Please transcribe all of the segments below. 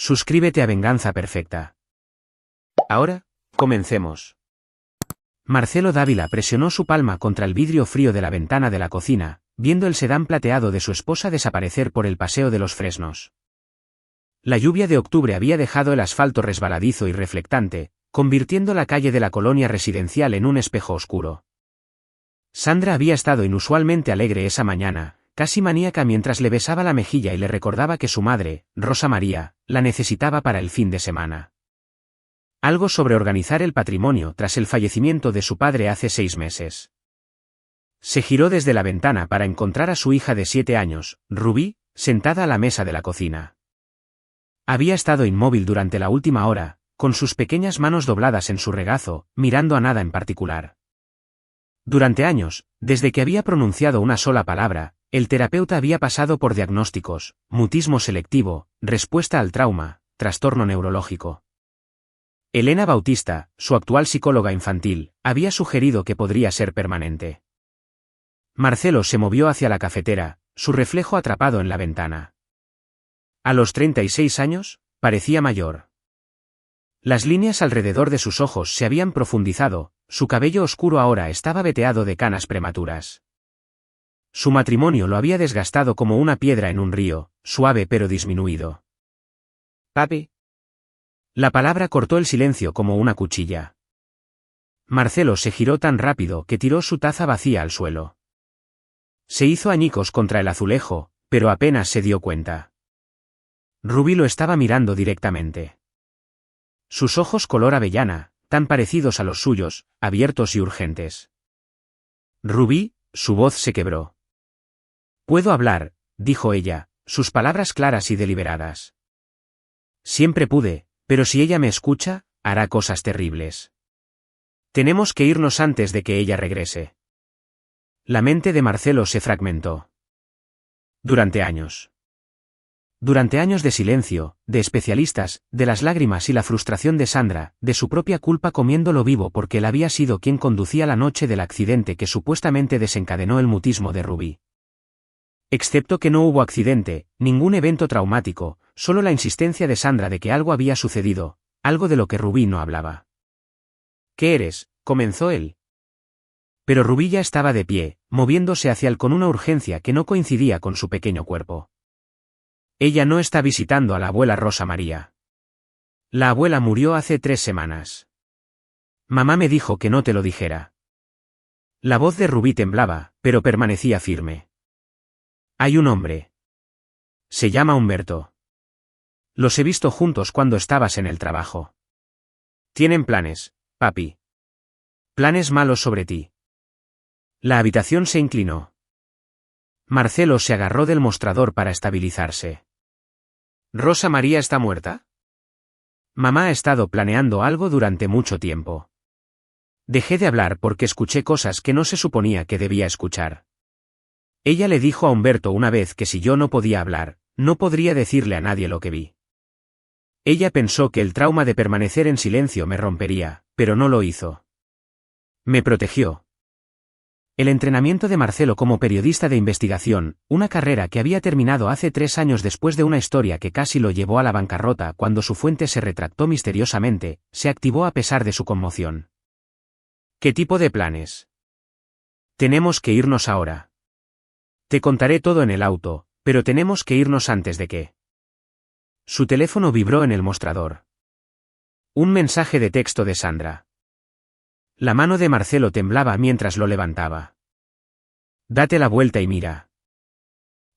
Suscríbete a Venganza Perfecta. Ahora, comencemos. Marcelo Dávila presionó su palma contra el vidrio frío de la ventana de la cocina, viendo el sedán plateado de su esposa desaparecer por el Paseo de los Fresnos. La lluvia de octubre había dejado el asfalto resbaladizo y reflectante, convirtiendo la calle de la colonia residencial en un espejo oscuro. Sandra había estado inusualmente alegre esa mañana, casi maníaca mientras le besaba la mejilla y le recordaba que su madre, Rosa María, la necesitaba para el fin de semana. Algo sobre organizar el patrimonio tras el fallecimiento de su padre hace 6 meses. Se giró desde la ventana para encontrar a su hija de 7 años, Rubí, sentada a la mesa de la cocina. Había estado inmóvil durante la última hora, con sus pequeñas manos dobladas en su regazo, mirando a nada en particular. Durante años, desde que había pronunciado una sola palabra, el terapeuta había pasado por diagnósticos, mutismo selectivo, respuesta al trauma, trastorno neurológico. Elena Bautista, su actual psicóloga infantil, había sugerido que podría ser permanente. Marcelo se movió hacia la cafetera, su reflejo atrapado en la ventana. A los 36 años, parecía mayor. Las líneas alrededor de sus ojos se habían profundizado, su cabello oscuro ahora estaba veteado de canas prematuras. Su matrimonio lo había desgastado como una piedra en un río, suave pero disminuido. «Papi». La palabra cortó el silencio como una cuchilla. Marcelo se giró tan rápido que tiró su taza vacía al suelo. Se hizo añicos contra el azulejo, pero apenas se dio cuenta. Rubí lo estaba mirando directamente. Sus ojos color avellana, tan parecidos a los suyos, abiertos y urgentes. Rubí, su voz se quebró. «Puedo hablar», dijo ella, sus palabras claras y deliberadas. «Siempre pude, pero si ella me escucha, hará cosas terribles. Tenemos que irnos antes de que ella regrese». La mente de Marcelo se fragmentó. Durante años de silencio, de especialistas, de las lágrimas y la frustración de Sandra, de su propia culpa comiéndolo vivo porque él había sido quien conducía la noche del accidente que supuestamente desencadenó el mutismo de Rubí. Excepto que no hubo accidente, ningún evento traumático, solo la insistencia de Sandra de que algo había sucedido, algo de lo que Rubí no hablaba. «¿Qué eres?», comenzó él. Pero Rubí ya estaba de pie, moviéndose hacia él con una urgencia que no coincidía con su pequeño cuerpo. «Ella no está visitando a la abuela Rosa María. La abuela murió hace 3 semanas. Mamá me dijo que no te lo dijera». La voz de Rubí temblaba, pero permanecía firme. «Hay un hombre. Se llama Humberto. Los he visto juntos cuando estabas en el trabajo. Tienen planes, papi. Planes malos sobre ti». La habitación se inclinó. Marcelo se agarró del mostrador para estabilizarse. «¿Rosa María está muerta?» «Mamá ha estado planeando algo durante mucho tiempo. Dejé de hablar porque escuché cosas que no se suponía que debía escuchar. Ella le dijo a Humberto una vez que si yo no podía hablar, no podría decirle a nadie lo que vi. Ella pensó que el trauma de permanecer en silencio me rompería, pero no lo hizo. Me protegió». El entrenamiento de Marcelo como periodista de investigación, una carrera que había terminado hace 3 años después de una historia que casi lo llevó a la bancarrota cuando su fuente se retractó misteriosamente, se activó a pesar de su conmoción. «¿Qué tipo de planes?» «Tenemos que irnos ahora. Te contaré todo en el auto, pero tenemos que irnos antes de que...». Su teléfono vibró en el mostrador. Un mensaje de texto de Sandra. La mano de Marcelo temblaba mientras lo levantaba. «Date la vuelta y mira».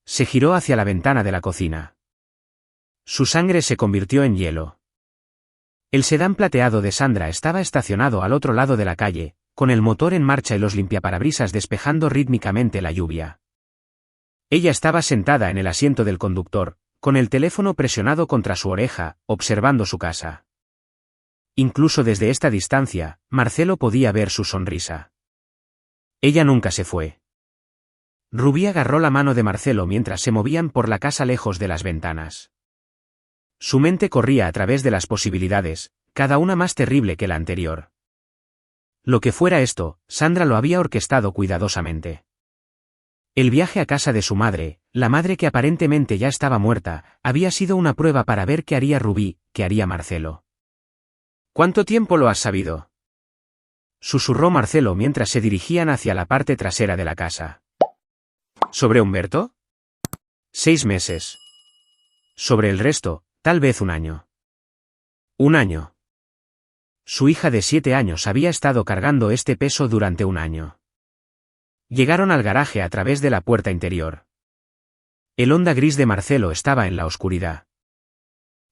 Se giró hacia la ventana de la cocina. Su sangre se convirtió en hielo. El sedán plateado de Sandra estaba estacionado al otro lado de la calle, con el motor en marcha y los limpiaparabrisas despejando rítmicamente la lluvia. Ella estaba sentada en el asiento del conductor, con el teléfono presionado contra su oreja, observando su casa. Incluso desde esta distancia, Marcelo podía ver su sonrisa. Ella nunca se fue. Rubí agarró la mano de Marcelo mientras se movían por la casa lejos de las ventanas. Su mente corría a través de las posibilidades, cada una más terrible que la anterior. Lo que fuera esto, Sandra lo había orquestado cuidadosamente. El viaje a casa de su madre, la madre que aparentemente ya estaba muerta, había sido una prueba para ver qué haría Rubí, qué haría Marcelo. ¿Cuánto tiempo lo has sabido?, susurró Marcelo mientras se dirigían hacia la parte trasera de la casa. ¿Sobre Humberto? 6 meses. Sobre el resto, tal vez 1 año. 1 año. Su hija de 7 años había estado cargando este peso durante 1 año. Llegaron al garaje a través de la puerta interior. El Honda gris de Marcelo estaba en la oscuridad.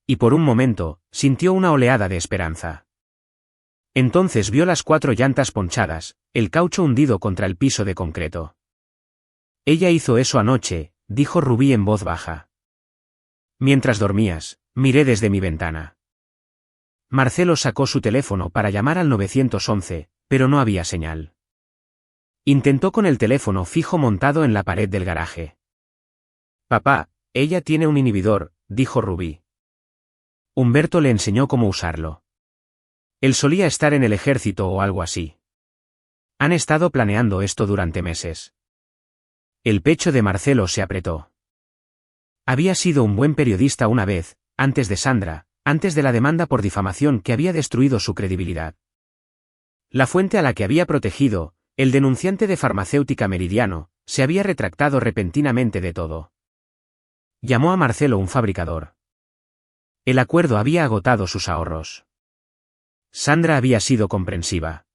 Y por un momento, sintió una oleada de esperanza. Entonces vio las 4 llantas ponchadas, el caucho hundido contra el piso de concreto. Ella hizo eso anoche, dijo Rubí en voz baja. Mientras dormías, miré desde mi ventana. Marcelo sacó su teléfono para llamar al 911, pero no había señal. Intentó con el teléfono fijo montado en la pared del garaje. Papá, ella tiene un inhibidor, dijo Rubí. Humberto le enseñó cómo usarlo. Él solía estar en el ejército o algo así. Han estado planeando esto durante meses. El pecho de Marcelo se apretó. Había sido un buen periodista una vez, antes de Sandra, antes de la demanda por difamación que había destruido su credibilidad. La fuente a la que había protegido, el denunciante de farmacéutica Meridiano, se había retractado repentinamente de todo. Llamó a Marcelo un fabricador. El acuerdo había agotado sus ahorros. Sandra había sido comprensiva.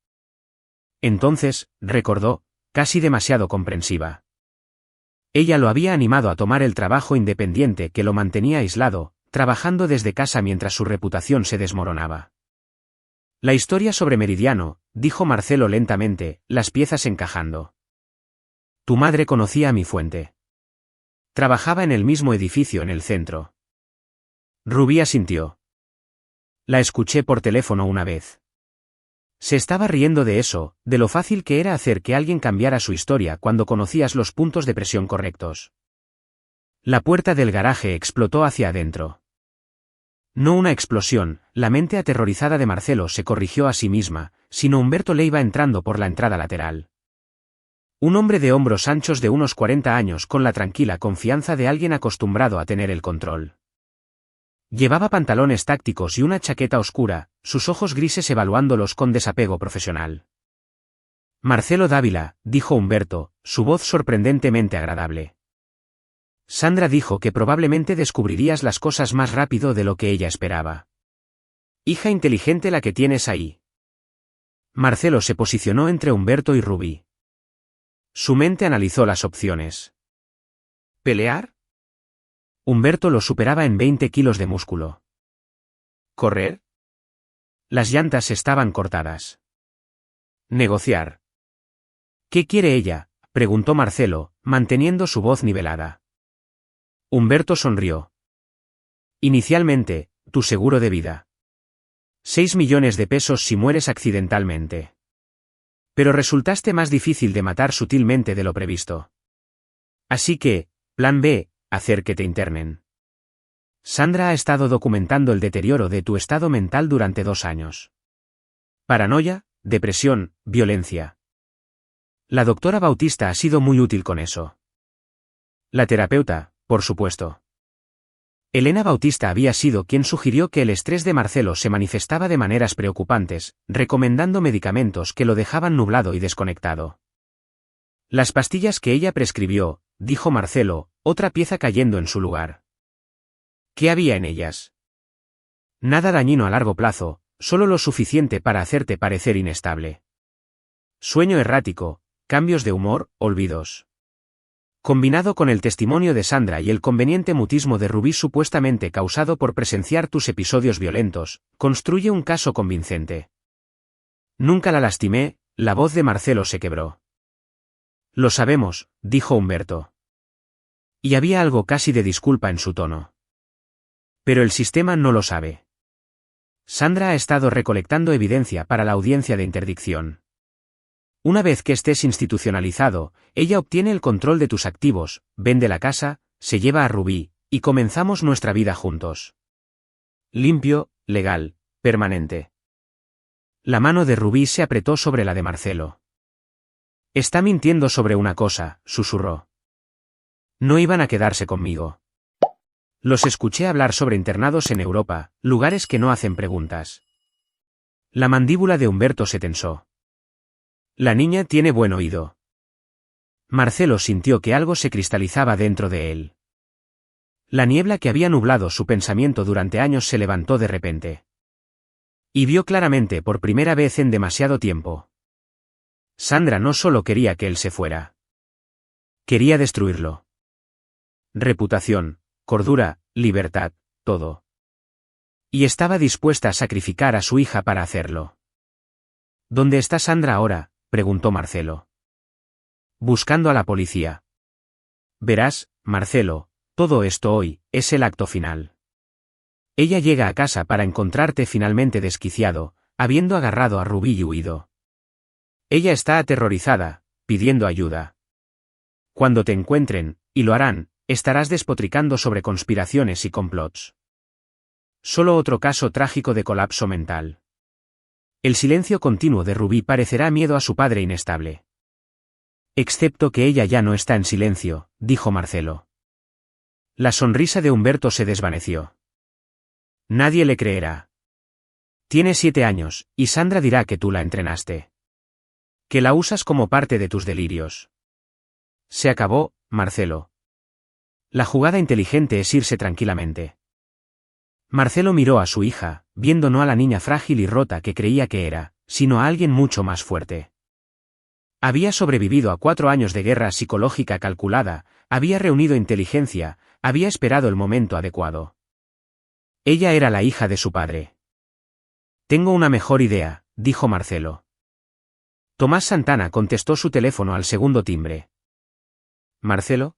Entonces, recordó, casi demasiado comprensiva. Ella lo había animado a tomar el trabajo independiente que lo mantenía aislado, trabajando desde casa mientras su reputación se desmoronaba. La historia sobre Meridiano, dijo Marcelo lentamente, las piezas encajando. Tu madre conocía a mi fuente. Trabajaba en el mismo edificio en el centro. Rubí asintió. La escuché por teléfono una vez. Se estaba riendo de eso, de lo fácil que era hacer que alguien cambiara su historia cuando conocías los puntos de presión correctos. La puerta del garaje explotó hacia adentro. No una explosión, la mente aterrorizada de Marcelo se corrigió a sí misma, sino Humberto Leiva entrando por la entrada lateral. Un hombre de hombros anchos de unos 40 años con la tranquila confianza de alguien acostumbrado a tener el control. Llevaba pantalones tácticos y una chaqueta oscura, sus ojos grises evaluándolos con desapego profesional. Marcelo Dávila, dijo Humberto, su voz sorprendentemente agradable. Sandra dijo que probablemente descubrirías las cosas más rápido de lo que ella esperaba. Hija inteligente la que tienes ahí. Marcelo se posicionó entre Humberto y Rubí. Su mente analizó las opciones. ¿Pelear? Humberto lo superaba en 20 kilos de músculo. ¿Correr? Las llantas estaban cortadas. Negociar. ¿Qué quiere ella?, preguntó Marcelo, manteniendo su voz nivelada. Humberto sonrió. Inicialmente, tu seguro de vida. 6 millones de pesos si mueres accidentalmente. Pero resultaste más difícil de matar sutilmente de lo previsto. Así que, plan B, hacer que te internen. Sandra ha estado documentando el deterioro de tu estado mental durante 2 años. Paranoia, depresión, violencia. La doctora Bautista ha sido muy útil con eso. La terapeuta, por supuesto. Elena Bautista había sido quien sugirió que el estrés de Marcelo se manifestaba de maneras preocupantes, recomendando medicamentos que lo dejaban nublado y desconectado. Las pastillas que ella prescribió, dijo Marcelo, otra pieza cayendo en su lugar. ¿Qué había en ellas? Nada dañino a largo plazo, solo lo suficiente para hacerte parecer inestable. Sueño errático, cambios de humor, olvidos. Combinado con el testimonio de Sandra y el conveniente mutismo de Rubí supuestamente causado por presenciar tus episodios violentos, construye un caso convincente. Nunca la lastimé, la voz de Marcelo se quebró. Lo sabemos, dijo Humberto. Y había algo casi de disculpa en su tono. Pero el sistema no lo sabe. Sandra ha estado recolectando evidencia para la audiencia de interdicción. Una vez que estés institucionalizado, ella obtiene el control de tus activos, vende la casa, se lleva a Rubí, y comenzamos nuestra vida juntos. Limpio, legal, permanente. La mano de Rubí se apretó sobre la de Marcelo. Está mintiendo sobre una cosa, susurró. No iban a quedarse conmigo. Los escuché hablar sobre internados en Europa, lugares que no hacen preguntas. La mandíbula de Humberto se tensó. La niña tiene buen oído. Marcelo sintió que algo se cristalizaba dentro de él. La niebla que había nublado su pensamiento durante años se levantó de repente. Y vio claramente por primera vez en demasiado tiempo. Sandra no solo quería que él se fuera. Quería destruirlo. Reputación, cordura, libertad, todo. Y estaba dispuesta a sacrificar a su hija para hacerlo. ¿Dónde está Sandra ahora?, preguntó Marcelo. Buscando a la policía. Verás, Marcelo, todo esto hoy es el acto final. Ella llega a casa para encontrarte finalmente desquiciado, habiendo agarrado a Rubí y huido. Ella está aterrorizada, pidiendo ayuda. Cuando te encuentren, y lo harán, estarás despotricando sobre conspiraciones y complots. Solo otro caso trágico de colapso mental. El silencio continuo de Rubí parecerá miedo a su padre inestable. Excepto que ella ya no está en silencio, dijo Marcelo. La sonrisa de Humberto se desvaneció. Nadie le creerá. Tiene 7 años, y Sandra dirá que tú la entrenaste. Que la usas como parte de tus delirios. Se acabó, Marcelo. La jugada inteligente es irse tranquilamente. Marcelo miró a su hija, viendo no a la niña frágil y rota que creía que era, sino a alguien mucho más fuerte. Había sobrevivido a 4 años de guerra psicológica calculada, había reunido inteligencia, había esperado el momento adecuado. Ella era la hija de su padre. Tengo una mejor idea, dijo Marcelo. Tomás Santana contestó su teléfono al segundo timbre. ¿Marcelo?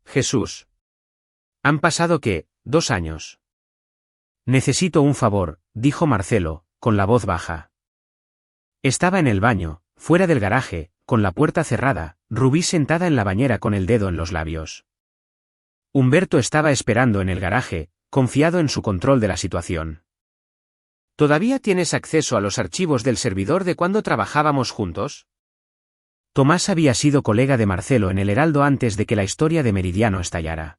Jesús. Han pasado, ¿qué?, 2 años. Necesito un favor, dijo Marcelo, con la voz baja. Estaba en el baño, fuera del garaje, con la puerta cerrada, Rubí sentada en la bañera con el dedo en los labios. Humberto estaba esperando en el garaje, confiado en su control de la situación. ¿Todavía tienes acceso a los archivos del servidor de cuando trabajábamos juntos? Tomás había sido colega de Marcelo en el Heraldo antes de que la historia de Meridiano estallara.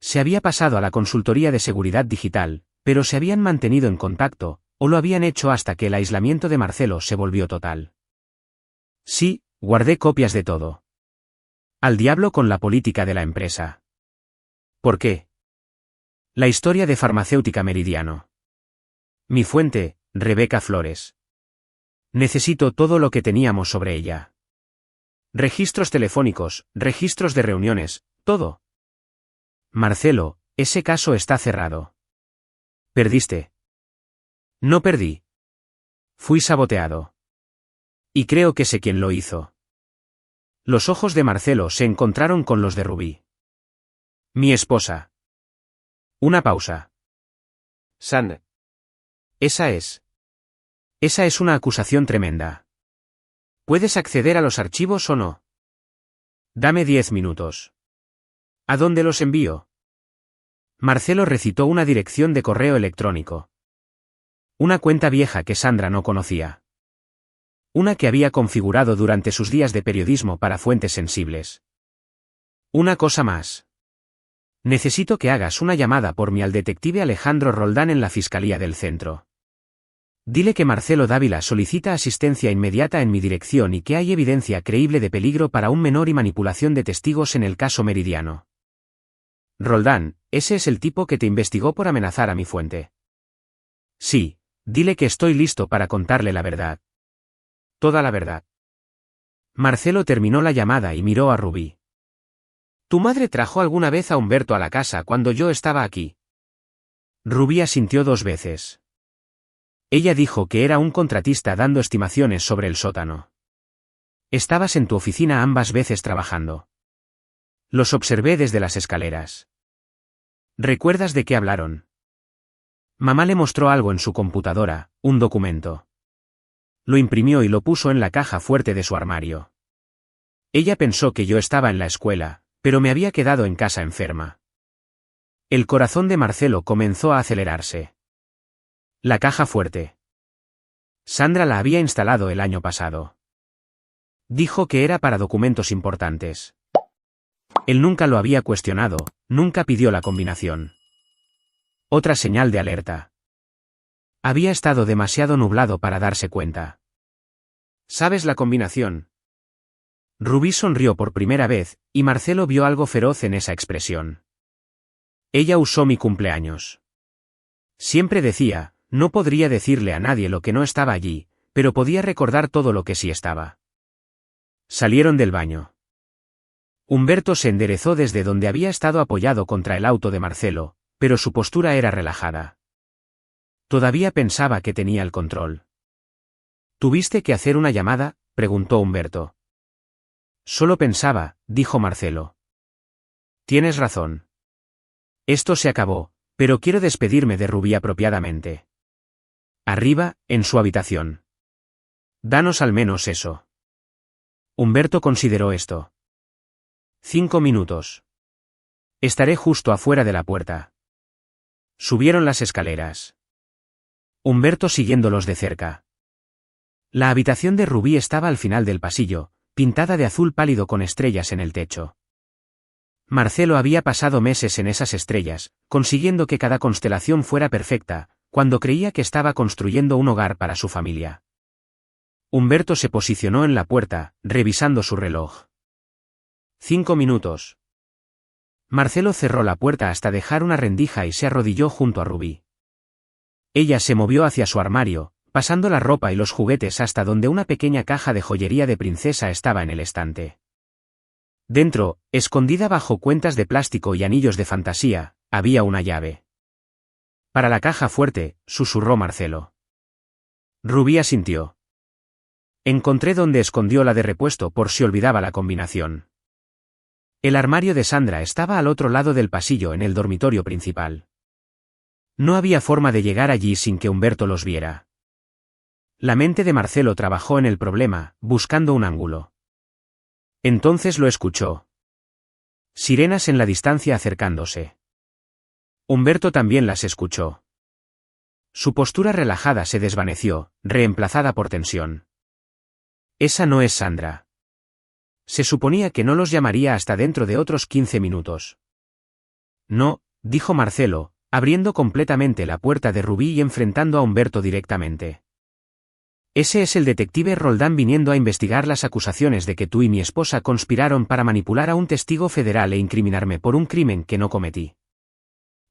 Se había pasado a la consultoría de seguridad digital, pero se habían mantenido en contacto, o lo habían hecho hasta que el aislamiento de Marcelo se volvió total. Sí, guardé copias de todo. Al diablo con la política de la empresa. ¿Por qué? La historia de Farmacéutica Meridiano. Mi fuente, Rebeca Flores. Necesito todo lo que teníamos sobre ella. Registros telefónicos, registros de reuniones, todo. Marcelo, ese caso está cerrado. ¿Perdiste? No perdí. Fui saboteado. Y creo que sé quién lo hizo. Los ojos de Marcelo se encontraron con los de Rubí. Mi esposa. Una pausa. Sand. Esa es una acusación tremenda. ¿Puedes acceder a los archivos o no? Dame 10 minutos. ¿A dónde los envío? Marcelo recitó una dirección de correo electrónico. Una cuenta vieja que Sandra no conocía. Una que había configurado durante sus días de periodismo para fuentes sensibles. Una cosa más. Necesito que hagas una llamada por mí al detective Alejandro Roldán en la Fiscalía del Centro. Dile que Marcelo Dávila solicita asistencia inmediata en mi dirección y que hay evidencia creíble de peligro para un menor y manipulación de testigos en el caso Meridiano. Roldán, ese es el tipo que te investigó por amenazar a mi fuente. Sí, dile que estoy listo para contarle la verdad. Toda la verdad. Marcelo terminó la llamada y miró a Rubí. ¿Tu madre trajo alguna vez a Humberto a la casa cuando yo estaba aquí? Rubí asintió 2 veces. Ella dijo que era un contratista dando estimaciones sobre el sótano. Estabas en tu oficina ambas veces trabajando. Los observé desde las escaleras. ¿Recuerdas de qué hablaron? Mamá le mostró algo en su computadora, un documento. Lo imprimió y lo puso en la caja fuerte de su armario. Ella pensó que yo estaba en la escuela, pero me había quedado en casa enferma. El corazón de Marcelo comenzó a acelerarse. La caja fuerte. Sandra la había instalado el año pasado. Dijo que era para documentos importantes. Él nunca lo había cuestionado, nunca pidió la combinación. Otra señal de alerta. Había estado demasiado nublado para darse cuenta. ¿Sabes la combinación? Rubí sonrió por primera vez, y Marcelo vio algo feroz en esa expresión. Ella usó mi cumpleaños. Siempre decía, no podría decirle a nadie lo que no estaba allí, pero podía recordar todo lo que sí estaba. Salieron del baño. Humberto se enderezó desde donde había estado apoyado contra el auto de Marcelo, pero su postura era relajada. Todavía pensaba que tenía el control. ¿Tuviste que hacer una llamada?, preguntó Humberto. Solo pensaba, dijo Marcelo. Tienes razón. Esto se acabó, pero quiero despedirme de Rubí apropiadamente. Arriba, en su habitación. Danos al menos eso. Humberto consideró esto. 5 minutos. Estaré justo afuera de la puerta. Subieron las escaleras. Humberto siguiéndolos de cerca. La habitación de Rubí estaba al final del pasillo, pintada de azul pálido con estrellas en el techo. Marcelo había pasado meses en esas estrellas, consiguiendo que cada constelación fuera perfecta, cuando creía que estaba construyendo un hogar para su familia. Humberto se posicionó en la puerta, revisando su reloj. 5 minutos. Marcelo cerró la puerta hasta dejar una rendija y se arrodilló junto a Rubí. Ella se movió hacia su armario, pasando la ropa y los juguetes hasta donde una pequeña caja de joyería de princesa estaba en el estante. Dentro, escondida bajo cuentas de plástico y anillos de fantasía, había una llave. Para la caja fuerte, susurró Marcelo. Rubí asintió. Encontré donde escondió la de repuesto por si olvidaba la combinación. El armario de Sandra estaba al otro lado del pasillo en el dormitorio principal. No había forma de llegar allí sin que Humberto los viera. La mente de Marcelo trabajó en el problema, buscando un ángulo. Entonces lo escuchó. Sirenas en la distancia acercándose. Humberto también las escuchó. Su postura relajada se desvaneció, reemplazada por tensión. Esa no es Sandra. Se suponía que no los llamaría hasta dentro de otros 15 minutos. No, dijo Marcelo, abriendo completamente la puerta de Rubí y enfrentando a Humberto directamente. Ese es el detective Roldán viniendo a investigar las acusaciones de que tú y mi esposa conspiraron para manipular a un testigo federal e incriminarme por un crimen que no cometí.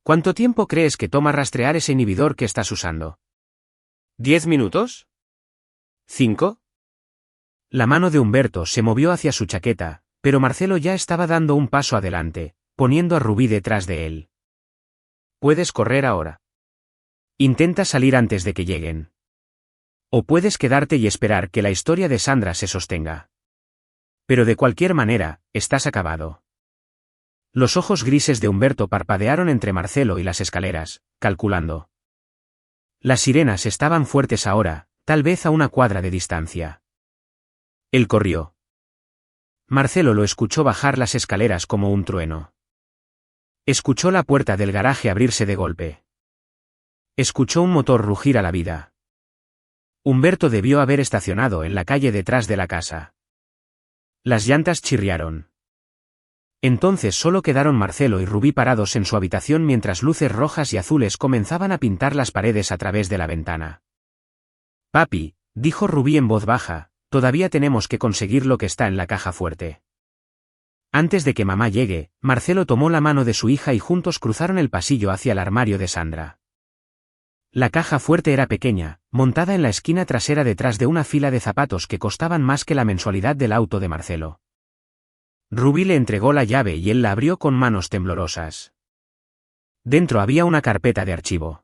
¿Cuánto tiempo crees que toma rastrear ese inhibidor que estás usando? ¿10 minutos? ¿5? La mano de Humberto se movió hacia su chaqueta, pero Marcelo ya estaba dando un paso adelante, poniendo a Rubí detrás de él. Puedes correr ahora. Intenta salir antes de que lleguen. O puedes quedarte y esperar que la historia de Sandra se sostenga. Pero de cualquier manera, estás acabado. Los ojos grises de Humberto parpadearon entre Marcelo y las escaleras, calculando. Las sirenas estaban fuertes ahora, tal vez a una cuadra de distancia. Él corrió. Marcelo lo escuchó bajar las escaleras como un trueno. Escuchó la puerta del garaje abrirse de golpe. Escuchó un motor rugir a la vida. Humberto debió haber estacionado en la calle detrás de la casa. Las llantas chirriaron. Entonces solo quedaron Marcelo y Rubí parados en su habitación mientras luces rojas y azules comenzaban a pintar las paredes a través de la ventana. Papi, dijo Rubí en voz baja, todavía tenemos que conseguir lo que está en la caja fuerte. Antes de que mamá llegue, Marcelo tomó la mano de su hija y juntos cruzaron el pasillo hacia el armario de Sandra. La caja fuerte era pequeña, montada en la esquina trasera detrás de una fila de zapatos que costaban más que la mensualidad del auto de Marcelo. Rubí le entregó la llave y él la abrió con manos temblorosas. Dentro había una carpeta de archivo.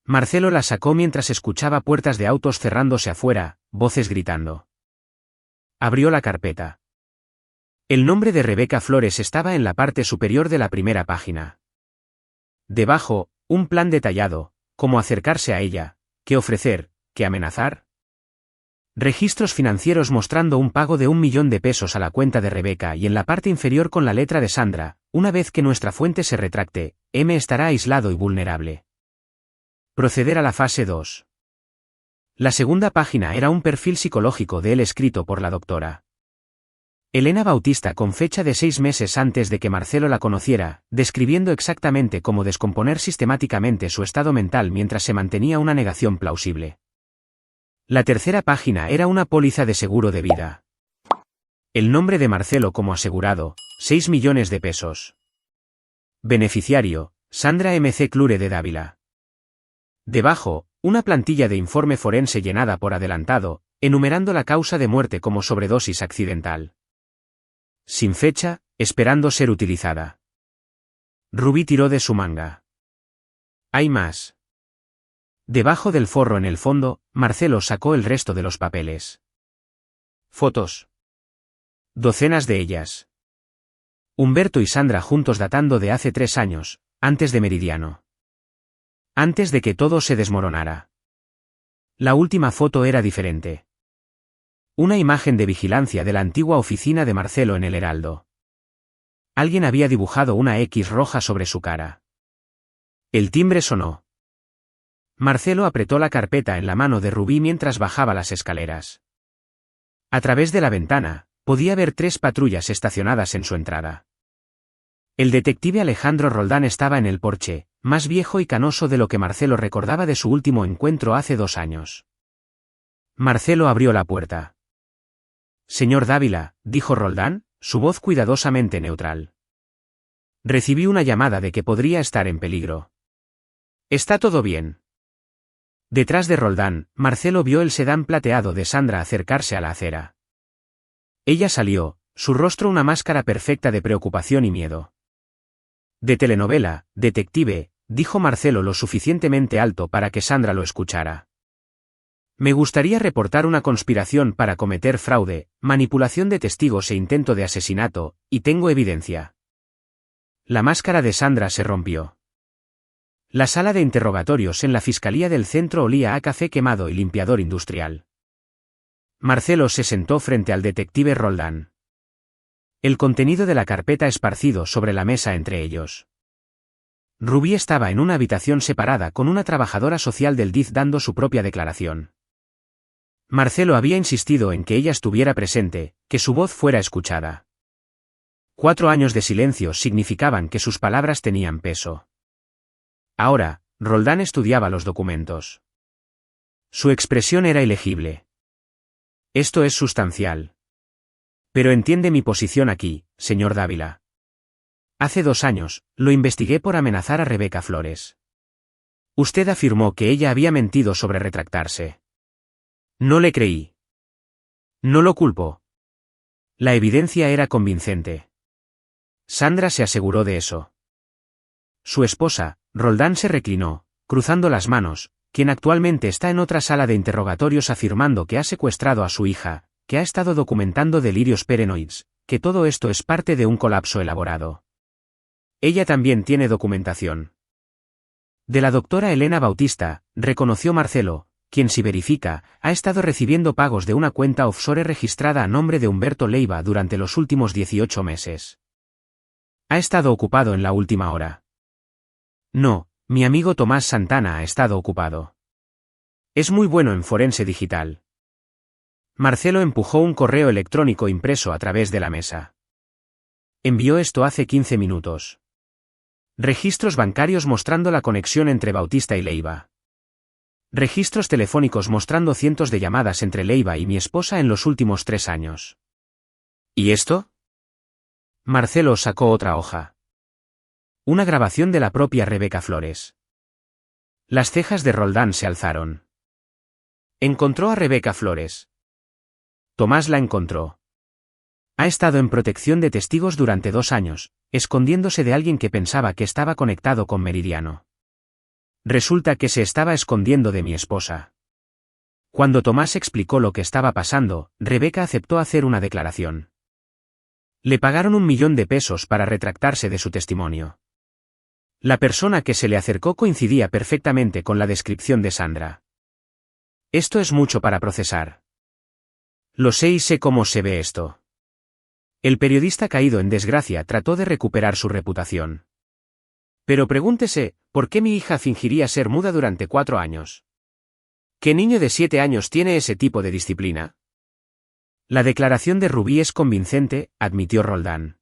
Marcelo la sacó mientras escuchaba puertas de autos cerrándose afuera, voces gritando. Abrió la carpeta. El nombre de Rebeca Flores estaba en la parte superior de la primera página. Debajo, un plan detallado. Cómo acercarse a ella, qué ofrecer, qué amenazar. Registros financieros mostrando un pago de 1 millón de pesos a la cuenta de Rebeca y en la parte inferior con la letra de Sandra, una vez que nuestra fuente se retracte, M estará aislado y vulnerable. Proceder a la fase 2. La segunda página era un perfil psicológico de él escrito por la doctora. Elena Bautista con fecha de 6 meses antes de que Marcelo la conociera, describiendo exactamente cómo descomponer sistemáticamente su estado mental mientras se mantenía una negación plausible. La tercera página era una póliza de seguro de vida. El nombre de Marcelo como asegurado, 6 millones de pesos. Beneficiario, Sandra M.C. Clure de Dávila. Debajo, una plantilla de informe forense llenada por adelantado, enumerando la causa de muerte como sobredosis accidental. Sin fecha, esperando ser utilizada. Rubí tiró de su manga. Hay más. Debajo del forro en el fondo, Marcelo sacó el resto de los papeles. Fotos. Docenas de ellas. Humberto y Sandra juntos datando de hace 3 años, antes de Meridiano. Antes de que todo se desmoronara. La última foto era diferente. Una imagen de vigilancia de la antigua oficina de Marcelo en el Heraldo. Alguien había dibujado una X roja sobre su cara. El timbre sonó. Marcelo apretó la carpeta en la mano de Rubí mientras bajaba las escaleras. A través de la ventana, podía ver 3 patrullas estacionadas en su entrada. El detective Alejandro Roldán estaba en el porche, más viejo y canoso de lo que Marcelo recordaba de su último encuentro hace 2 años. Marcelo abrió la puerta. Señor Dávila, dijo Roldán, su voz cuidadosamente neutral. Recibí una llamada de que podría estar en peligro. ¿Está todo bien? Detrás de Roldán, Marcelo vio el sedán plateado de Sandra acercarse a la acera. Ella salió, su rostro una máscara perfecta de preocupación y miedo. De telenovela, detective, dijo Marcelo lo suficientemente alto para que Sandra lo escuchara. Me gustaría reportar una conspiración para cometer fraude, manipulación de testigos e intento de asesinato, y tengo evidencia. La máscara de Sandra se rompió. La sala de interrogatorios en la Fiscalía del Centro olía a café quemado y limpiador industrial. Marcelo se sentó frente al detective Roldán. El contenido de la carpeta esparcido sobre la mesa entre ellos. Rubí estaba en una habitación separada con una trabajadora social del DIF dando su propia declaración. Marcelo había insistido en que ella estuviera presente, que su voz fuera escuchada. 4 años de silencio significaban que sus palabras tenían peso. Ahora, Roldán estudiaba los documentos. Su expresión era ilegible. Esto es sustancial. Pero entiende mi posición aquí, señor Dávila. Hace 2 años, lo investigué por amenazar a Rebeca Flores. Usted afirmó que ella había mentido sobre retractarse. No le creí. No lo culpo. La evidencia era convincente. Sandra se aseguró de eso. Su esposa, Roldán se reclinó, cruzando las manos, quien actualmente está en otra sala de interrogatorios afirmando que ha secuestrado a su hija, que ha estado documentando delirios paranoides, que todo esto es parte de un colapso elaborado. Ella también tiene documentación. De la doctora Elena Bautista, reconoció Marcelo, quien si verifica, ha estado recibiendo pagos de una cuenta offshore registrada a nombre de Humberto Leiva durante los últimos 18 meses. Ha estado ocupado en la última hora. No, mi amigo Tomás Santana ha estado ocupado. Es muy bueno en forense digital. Marcelo empujó un correo electrónico impreso a través de la mesa. Envió esto hace 15 minutos. Registros bancarios mostrando la conexión entre Bautista y Leiva. Registros telefónicos mostrando cientos de llamadas entre Leiva y mi esposa en los últimos 3 años. ¿Y esto? Marcelo sacó otra hoja. Una grabación de la propia Rebeca Flores. Las cejas de Roldán se alzaron. Encontró a Rebeca Flores. Tomás la encontró. Ha estado en protección de testigos durante 2 años, escondiéndose de alguien que pensaba que estaba conectado con Meridiano. Resulta que se estaba escondiendo de mi esposa. Cuando Tomás explicó lo que estaba pasando, Rebeca aceptó hacer una declaración. Le pagaron 1 millón de pesos para retractarse de su testimonio. La persona que se le acercó coincidía perfectamente con la descripción de Sandra. Esto es mucho para procesar. Lo sé y sé cómo se ve esto. El periodista caído en desgracia trató de recuperar su reputación. Pero pregúntese, ¿por qué mi hija fingiría ser muda durante 4 años? ¿Qué niño de 7 años tiene ese tipo de disciplina? La declaración de Rubí es convincente, admitió Roldán.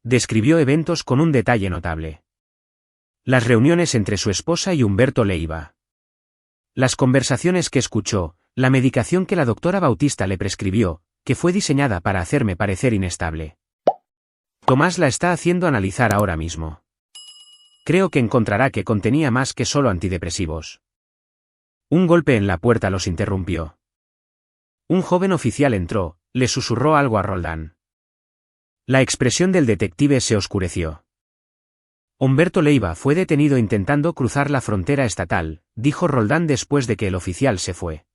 Describió eventos con un detalle notable. Las reuniones entre su esposa y Humberto Leiva. Las conversaciones que escuchó, la medicación que la doctora Bautista le prescribió, que fue diseñada para hacerme parecer inestable. Tomás la está haciendo analizar ahora mismo. Creo que encontrará que contenía más que solo antidepresivos. Un golpe en la puerta los interrumpió. Un joven oficial entró, le susurró algo a Roldán. La expresión del detective se oscureció. Humberto Leiva fue detenido intentando cruzar la frontera estatal, dijo Roldán después de que el oficial se fue.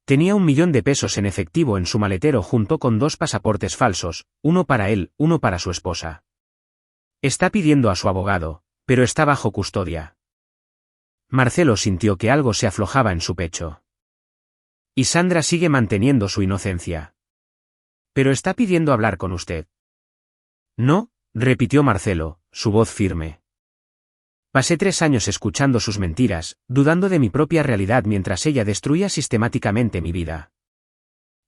Tenía 1 millón de pesos en efectivo en su maletero junto con 2 pasaportes falsos, uno para él, uno para su esposa. Está pidiendo a su abogado, pero está bajo custodia. Marcelo sintió que algo se aflojaba en su pecho. Y Sandra sigue manteniendo su inocencia. Pero está pidiendo hablar con usted. No, repitió Marcelo, su voz firme. Pasé 3 años escuchando sus mentiras, dudando de mi propia realidad mientras ella destruía sistemáticamente mi vida.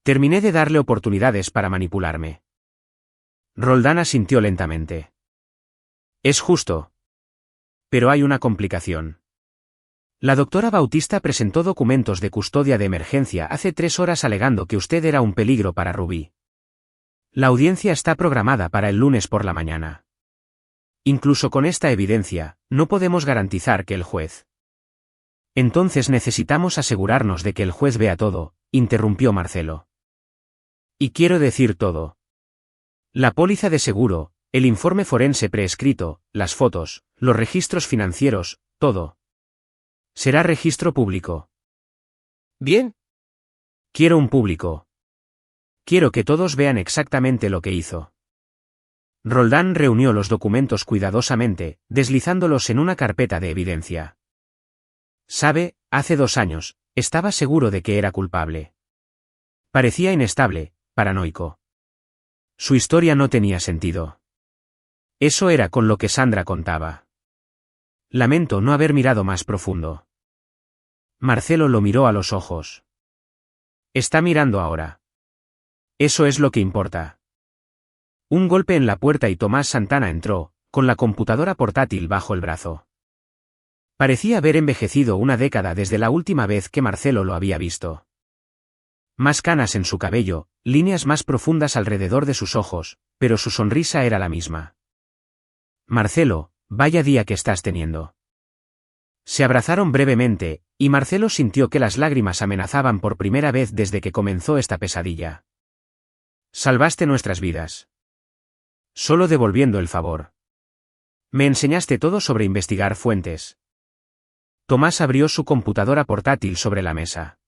Terminé de darle oportunidades para manipularme. Roldán asintió lentamente. Es justo. Pero hay una complicación. La doctora Bautista presentó documentos de custodia de emergencia hace 3 horas alegando que usted era un peligro para Rubí. La audiencia está programada para el lunes por la mañana. Incluso con esta evidencia, no podemos garantizar que el juez. Entonces necesitamos asegurarnos de que el juez vea todo, interrumpió Marcelo. Y quiero decir todo. La póliza de seguro, el informe forense preescrito, las fotos, los registros financieros, todo. Será registro público. Bien. Quiero un público. Quiero que todos vean exactamente lo que hizo. Roldán reunió los documentos cuidadosamente, deslizándolos en una carpeta de evidencia. Sabe, hace 2 años, estaba seguro de que era culpable. Parecía inestable, paranoico. Su historia no tenía sentido. Eso era con lo que Sandra contaba. Lamento no haber mirado más profundo. Marcelo lo miró a los ojos. Está mirando ahora. Eso es lo que importa. Un golpe en la puerta y Tomás Santana entró, con la computadora portátil bajo el brazo. Parecía haber envejecido 1 década desde la última vez que Marcelo lo había visto. Más canas en su cabello, líneas más profundas alrededor de sus ojos, pero su sonrisa era la misma. Marcelo, vaya día que estás teniendo. Se abrazaron brevemente, y Marcelo sintió que las lágrimas amenazaban por primera vez desde que comenzó esta pesadilla. Salvaste nuestras vidas. Solo devolviendo el favor. Me enseñaste todo sobre investigar fuentes. Tomás abrió su computadora portátil sobre la mesa.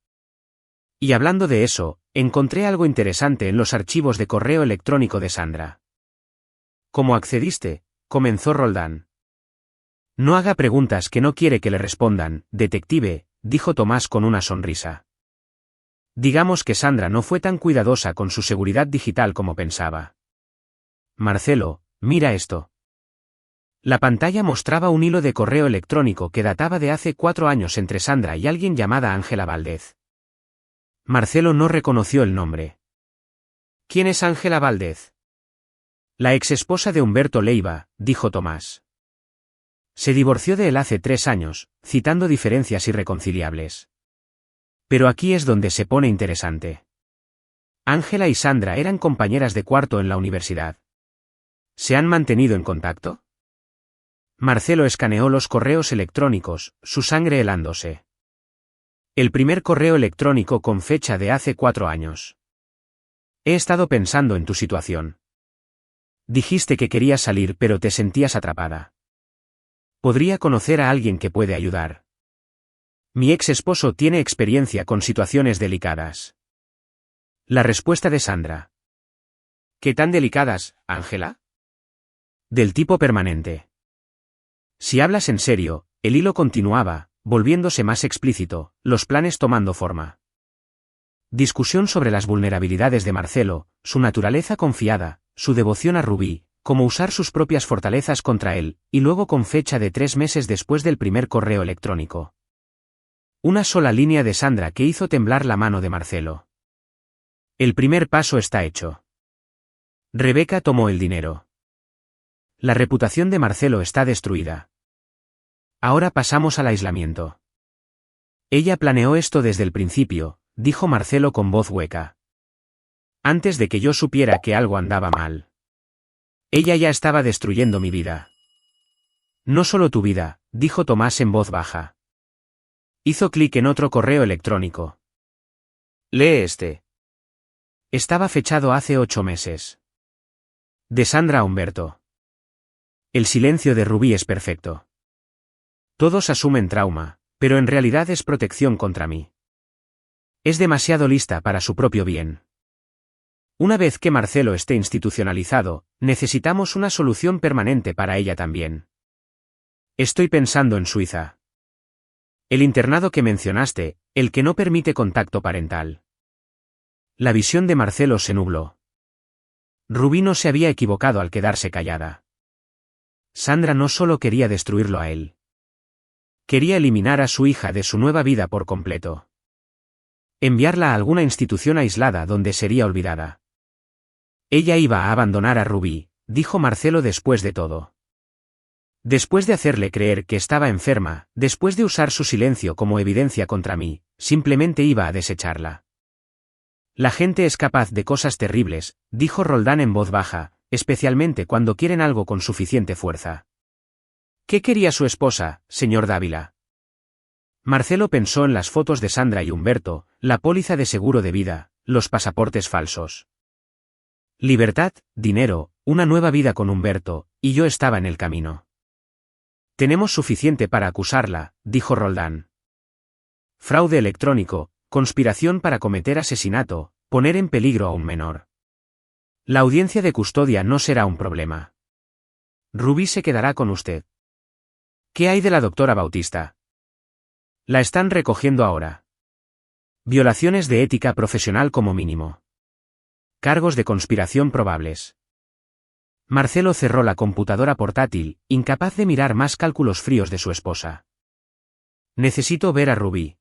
Y hablando de eso, encontré algo interesante en los archivos de correo electrónico de Sandra. ¿Cómo accediste?, comenzó Roldán. No haga preguntas que no quiere que le respondan, detective, dijo Tomás con una sonrisa. Digamos que Sandra no fue tan cuidadosa con su seguridad digital como pensaba. Marcelo, mira esto. La pantalla mostraba un hilo de correo electrónico que databa de hace 4 años entre Sandra y alguien llamada Ángela Valdez. Marcelo no reconoció el nombre. ¿Quién es Ángela Valdez? La exesposa de Humberto Leiva, dijo Tomás. Se divorció de él hace 3 años, citando diferencias irreconciliables. Pero aquí es donde se pone interesante. Ángela y Sandra eran compañeras de cuarto en la universidad. ¿Se han mantenido en contacto? Marcelo escaneó los correos electrónicos, su sangre helándose. El primer correo electrónico con fecha de hace 4 años. He estado pensando en tu situación. Dijiste que querías salir pero te sentías atrapada. Podría conocer a alguien que puede ayudar. Mi ex esposo tiene experiencia con situaciones delicadas. La respuesta de Sandra. ¿Qué tan delicadas, Ángela? Del tipo permanente. Si hablas en serio, el hilo continuaba, volviéndose más explícito, los planes tomando forma. Discusión sobre las vulnerabilidades de Marcelo, su naturaleza confiada, su devoción a Rubí, cómo usar sus propias fortalezas contra él, y luego con fecha de 3 meses después del primer correo electrónico. Una sola línea de Sandra que hizo temblar la mano de Marcelo. El primer paso está hecho. Rebeca tomó el dinero. La reputación de Marcelo está destruida. Ahora pasamos al aislamiento. Ella planeó esto desde el principio, dijo Marcelo con voz hueca. Antes de que yo supiera que algo andaba mal. Ella ya estaba destruyendo mi vida. No solo tu vida, dijo Tomás en voz baja. Hizo clic en otro correo electrónico. Lee este. Estaba fechado hace 8 meses. De Sandra a Humberto. El silencio de Rubí es perfecto. Todos asumen trauma, pero en realidad es protección contra mí. Es demasiado lista para su propio bien. Una vez que Marcelo esté institucionalizado, necesitamos una solución permanente para ella también. Estoy pensando en Suiza. El internado que mencionaste, el que no permite contacto parental. La visión de Marcelo se nubló. Rubí no se había equivocado al quedarse callada. Sandra no solo quería destruirlo a él. Quería eliminar a su hija de su nueva vida por completo. Enviarla a alguna institución aislada donde sería olvidada. Ella iba a abandonar a Rubí, dijo Marcelo después de todo. Después de hacerle creer que estaba enferma, después de usar su silencio como evidencia contra mí, simplemente iba a desecharla. La gente es capaz de cosas terribles, dijo Roldán en voz baja, especialmente cuando quieren algo con suficiente fuerza. ¿Qué quería su esposa, señor Dávila? Marcelo pensó en las fotos de Sandra y Humberto, la póliza de seguro de vida, los pasaportes falsos. Libertad, dinero, una nueva vida con Humberto, y yo estaba en el camino. Tenemos suficiente para acusarla, dijo Roldán. Fraude electrónico, conspiración para cometer asesinato, poner en peligro a un menor. La audiencia de custodia no será un problema. Rubí se quedará con usted. ¿Qué hay de la doctora Bautista? La están recogiendo ahora. Violaciones de ética profesional como mínimo. Cargos de conspiración probables. Marcelo cerró la computadora portátil, incapaz de mirar más cálculos fríos de su esposa. Necesito ver a Rubí.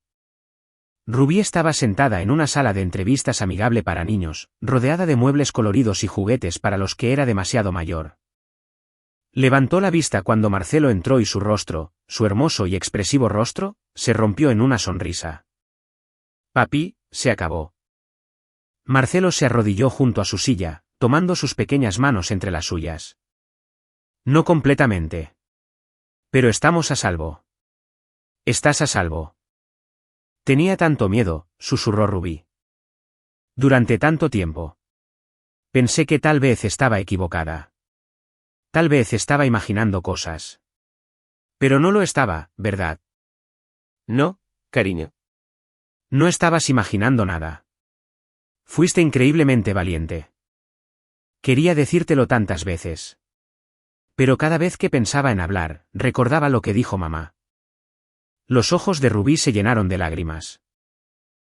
Rubí estaba sentada en una sala de entrevistas amigable para niños, rodeada de muebles coloridos y juguetes para los que era demasiado mayor. Levantó la vista cuando Marcelo entró y su rostro, su hermoso y expresivo rostro, se rompió en una sonrisa. Papi, se acabó. Marcelo se arrodilló junto a su silla, tomando sus pequeñas manos entre las suyas. No completamente. Pero estamos a salvo. Estás a salvo. Tenía tanto miedo, susurró Rubí. Durante tanto tiempo. Pensé que tal vez estaba equivocada. Tal vez estaba imaginando cosas. Pero no lo estaba, ¿verdad? No, cariño. No estabas imaginando nada. Fuiste increíblemente valiente. Quería decírtelo tantas veces. Pero cada vez que pensaba en hablar, recordaba lo que dijo mamá. Los ojos de Rubí se llenaron de lágrimas.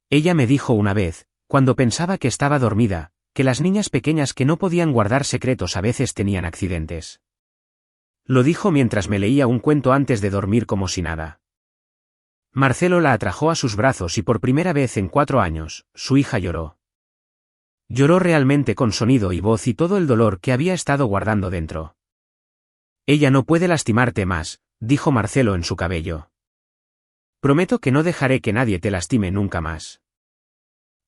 Ella me dijo una vez, cuando pensaba que estaba dormida, que las niñas pequeñas que no podían guardar secretos a veces tenían accidentes. Lo dijo mientras me leía un cuento antes de dormir como si nada. Marcelo la atrajo a sus brazos y por primera vez en 4 años, su hija lloró. Lloró realmente con sonido y voz y todo el dolor que había estado guardando dentro. Ella no puede lastimarte más, dijo Marcelo en su cabello. Prometo que no dejaré que nadie te lastime nunca más.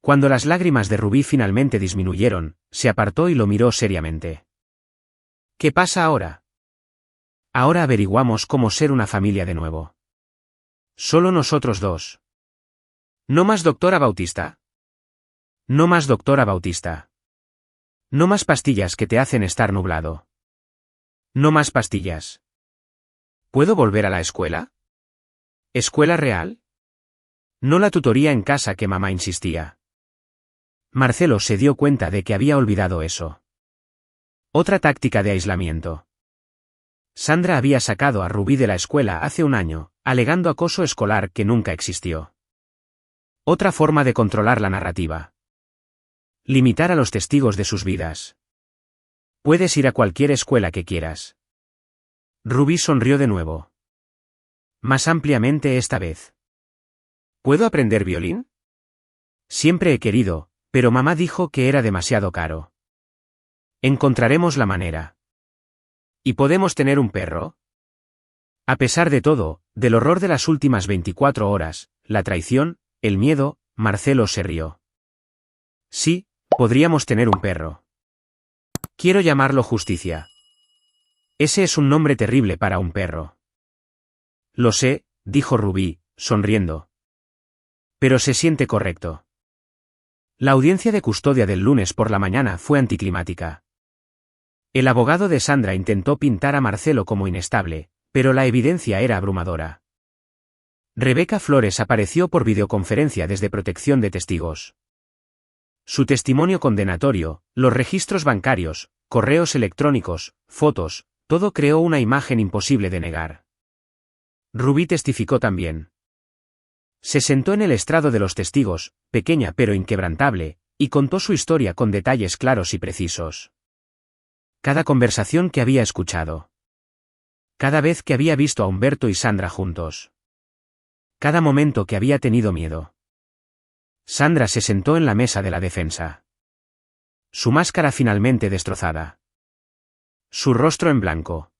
Cuando las lágrimas de Rubí finalmente disminuyeron, se apartó y lo miró seriamente. ¿Qué pasa ahora? Ahora averiguamos cómo ser una familia de nuevo. Solo nosotros dos. ¿No más doctora Bautista? No más doctora Bautista. No más pastillas que te hacen estar nublado. No más pastillas. ¿Puedo volver a la escuela? ¿Escuela real? No la tutoría en casa que mamá insistía. Marcelo se dio cuenta de que había olvidado eso. Otra táctica de aislamiento. Sandra había sacado a Rubí de la escuela hace un año, alegando acoso escolar que nunca existió. Otra forma de controlar la narrativa. Limitar a los testigos de sus vidas. Puedes ir a cualquier escuela que quieras. Rubí sonrió de nuevo. Más ampliamente esta vez. ¿Puedo aprender violín? Siempre he querido, Pero mamá dijo que era demasiado caro. Encontraremos la manera. ¿Y podemos tener un perro? A pesar de todo, del horror de las últimas 24 horas, la traición, el miedo, Marcelo se rió. Sí, podríamos tener un perro. Quiero llamarlo Justicia. Ese es un nombre terrible para un perro. Lo sé, dijo Rubí, sonriendo. Pero se siente correcto. La audiencia de custodia del lunes por la mañana fue anticlimática. El abogado de Sandra intentó pintar a Marcelo como inestable, pero la evidencia era abrumadora. Rebeca Flores apareció por videoconferencia desde Protección de Testigos. Su testimonio condenatorio, los registros bancarios, correos electrónicos, fotos, todo creó una imagen imposible de negar. Rubí testificó también. Se sentó en el estrado de los testigos, pequeña pero inquebrantable, y contó su historia con detalles claros y precisos. Cada conversación que había escuchado. Cada vez que había visto a Humberto y Sandra juntos. Cada momento que había tenido miedo. Sandra se sentó en la mesa de la defensa. Su máscara finalmente destrozada. Su rostro en blanco.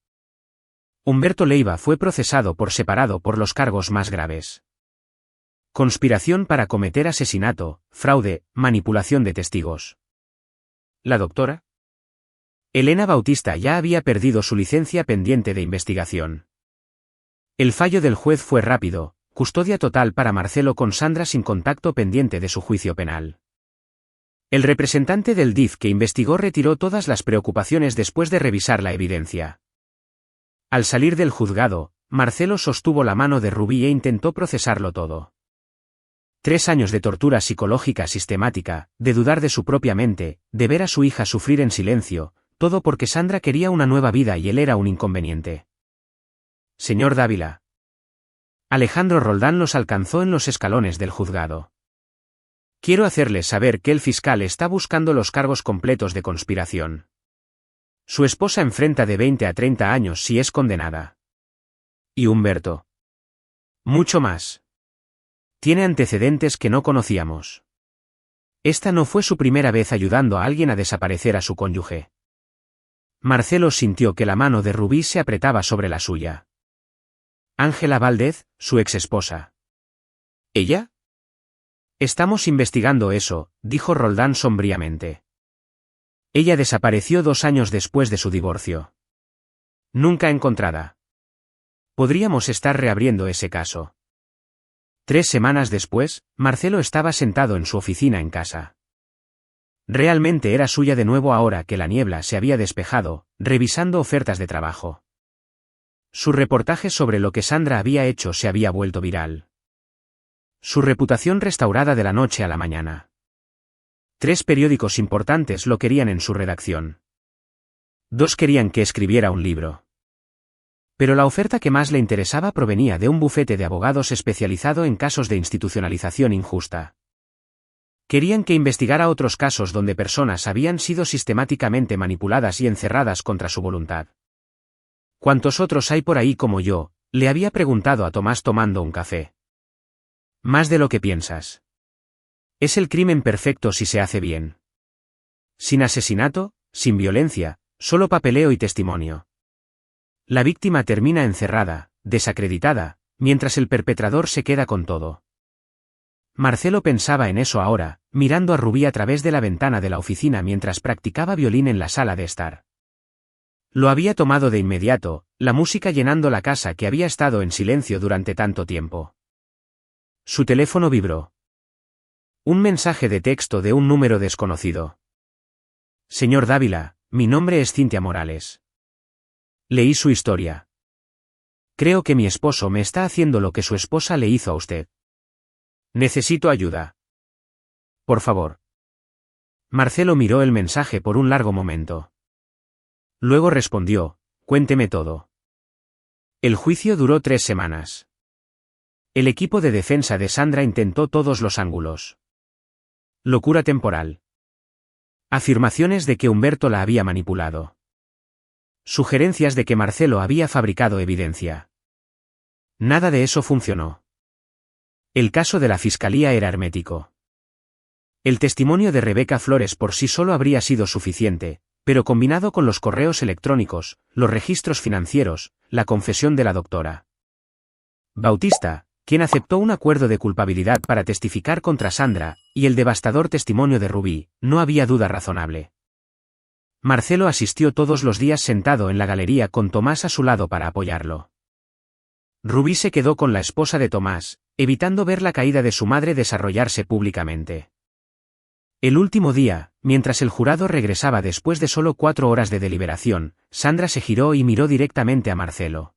Humberto Leiva fue procesado por separado por los cargos más graves. Conspiración para cometer asesinato, fraude, manipulación de testigos. ¿La doctora? Elena Bautista ya había perdido su licencia pendiente de investigación. El fallo del juez fue rápido, custodia total para Marcelo con Sandra sin contacto pendiente de su juicio penal. El representante del DIF que investigó retiró todas las preocupaciones después de revisar la evidencia. Al salir del juzgado, Marcelo sostuvo la mano de Rubí e intentó procesarlo todo. 3 años de tortura psicológica sistemática, de dudar de su propia mente, de ver a su hija sufrir en silencio, todo porque Sandra quería una nueva vida y él era un inconveniente. Señor Dávila. Alejandro Roldán los alcanzó en los escalones del juzgado. Quiero hacerles saber que el fiscal está buscando los cargos completos de conspiración. Su esposa enfrenta de 20 a 30 años si es condenada. Y Humberto. Mucho más. Tiene antecedentes que no conocíamos. Esta no fue su primera vez ayudando a alguien a desaparecer a su cónyuge. Marcelo sintió que la mano de Rubí se apretaba sobre la suya. Ángela Valdez, su exesposa. ¿Ella? Estamos investigando eso, dijo Roldán sombríamente. Ella desapareció 2 años después de su divorcio. Nunca encontrada. Podríamos estar reabriendo ese caso. 3 semanas después, Marcelo estaba sentado en su oficina en casa. Realmente era suya de nuevo ahora que la niebla se había despejado, revisando ofertas de trabajo. Su reportaje sobre lo que Sandra había hecho se había vuelto viral. Su reputación restaurada de la noche a la mañana. 3 periódicos importantes lo querían en su redacción. 2 querían que escribiera un libro. Pero la oferta que más le interesaba provenía de un bufete de abogados especializado en casos de institucionalización injusta. Querían que investigara otros casos donde personas habían sido sistemáticamente manipuladas y encerradas contra su voluntad. ¿Cuántos otros hay por ahí como yo?, le había preguntado a Tomás tomando un café. Más de lo que piensas. Es el crimen perfecto si se hace bien. Sin asesinato, sin violencia, solo papeleo y testimonio. La víctima termina encerrada, desacreditada, mientras el perpetrador se queda con todo. Marcelo pensaba en eso ahora, mirando a Rubí a través de la ventana de la oficina mientras practicaba violín en la sala de estar. Lo había tomado de inmediato, la música llenando la casa que había estado en silencio durante tanto tiempo. Su teléfono vibró. Un mensaje de texto de un número desconocido. Señor Dávila, mi nombre es Cintia Morales. Leí su historia. Creo que mi esposo me está haciendo lo que su esposa le hizo a usted. Necesito ayuda. Por favor. Marcelo miró el mensaje por un largo momento. Luego respondió, cuénteme todo. El juicio duró 3 semanas. El equipo de defensa de Sandra intentó todos los ángulos. Locura temporal. Afirmaciones de que Humberto la había manipulado. Sugerencias de que Marcelo había fabricado evidencia. Nada de eso funcionó. El caso de la fiscalía era hermético. El testimonio de Rebeca Flores por sí solo habría sido suficiente, pero combinado con los correos electrónicos, los registros financieros, la confesión de la doctora Bautista, quien aceptó un acuerdo de culpabilidad para testificar contra Sandra, y el devastador testimonio de Rubí, no había duda razonable. Marcelo asistió todos los días sentado en la galería con Tomás a su lado para apoyarlo. Rubí se quedó con la esposa de Tomás, evitando ver la caída de su madre desarrollarse públicamente. El último día, mientras el jurado regresaba después de solo 4 horas de deliberación, Sandra se giró y miró directamente a Marcelo.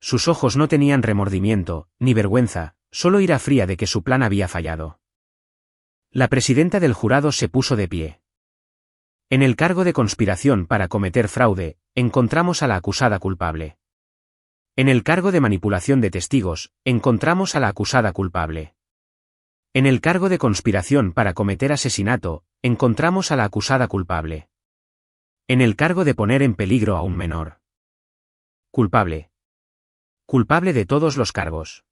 Sus ojos no tenían remordimiento, ni vergüenza, solo ira fría de que su plan había fallado. La presidenta del jurado se puso de pie. En el cargo de conspiración para cometer fraude, encontramos a la acusada culpable. En el cargo de manipulación de testigos, encontramos a la acusada culpable. En el cargo de conspiración para cometer asesinato, encontramos a la acusada culpable. En el cargo de poner en peligro a un menor. Culpable. Culpable de todos los cargos.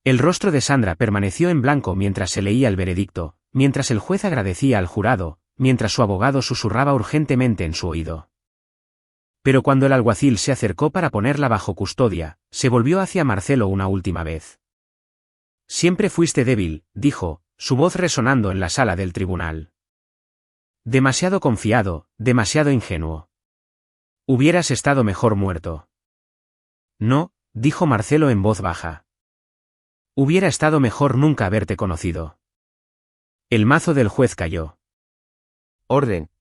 El rostro de Sandra permaneció en blanco mientras se leía el veredicto, mientras el juez agradecía al jurado, mientras su abogado susurraba urgentemente en su oído. Pero cuando el alguacil se acercó para ponerla bajo custodia, se volvió hacia Marcelo una última vez. Siempre fuiste débil, dijo, su voz resonando en la sala del tribunal. Demasiado confiado, demasiado ingenuo. Hubieras estado mejor muerto. No, dijo Marcelo en voz baja. Hubiera estado mejor nunca haberte conocido. El mazo del juez cayó. Orden.